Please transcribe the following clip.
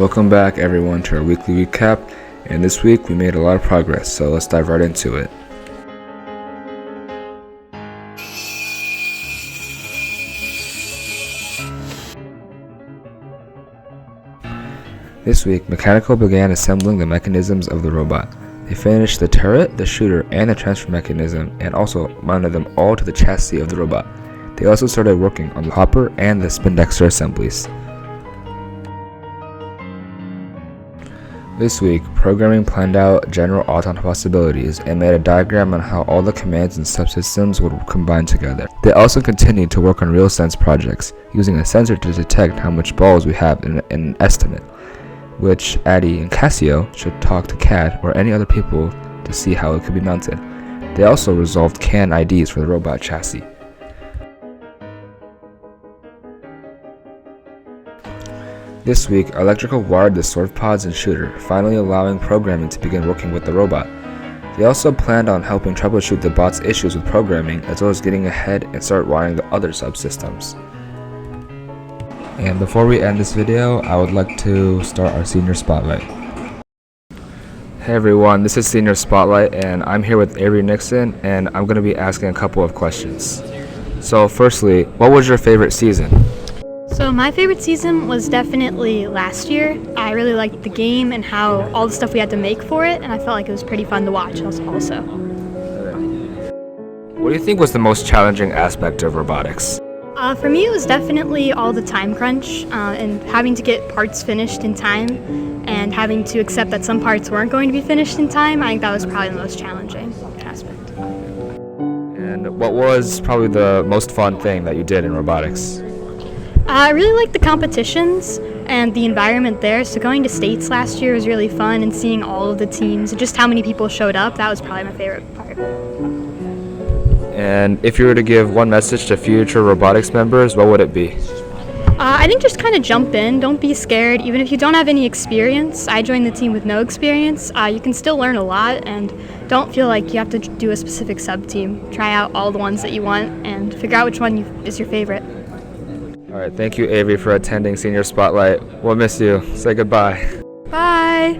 Welcome back everyone to our weekly recap, and this week we made a lot of progress, so let's dive right into it. This week, Mechanical began assembling the mechanisms of the robot. They finished the turret, the shooter, and the transfer mechanism, and also mounted them all to the chassis of the robot. They also started working on the hopper and the spindexter assemblies. This week, programming planned out general Auton possibilities and made a diagram on how all the commands and subsystems would combine together. They also continued to work on RealSense projects, using a sensor to detect how much balls we have in an estimate, which Addy and Casio should talk to CAD or any other people to see how it could be mounted. They also resolved CAN IDs for the robot chassis. This week, Electrical wired the sword pods and shooter, finally allowing programming to begin working with the robot. They also planned on helping troubleshoot the bot's issues with programming, as well as getting ahead and start wiring the other subsystems. And before we end this video, I would like to start our Senior Spotlight. Hey everyone, this is Senior Spotlight, and I'm here with Avery Nixon, and I'm going to be asking a couple of questions. So firstly, what was your favorite season? So my favorite season was definitely last year. I really liked the game and how all the stuff we had to make for it, and I felt like it was pretty fun to watch also. What do you think was the most challenging aspect of robotics? For me, it was definitely all the time crunch and having to get parts finished in time and having to accept that some parts weren't going to be finished in time. I think that was probably the most challenging aspect. And what was probably the most fun thing that you did in robotics? I really liked the competitions and the environment there. So going to States last year was really fun, and seeing all of the teams and just how many people showed up, that was probably my favorite part. And if you were to give one message to future robotics members, what would it be? I think just kind of jump in. Don't be scared. Even if you don't have any experience, I joined the team with no experience. You can still learn a lot, and don't feel like you have to do a specific sub-team. Try out all the ones that you want and figure out which one is your favorite. All right, thank you, Avery, for attending Senior Spotlight. We'll miss you. Say goodbye. Bye!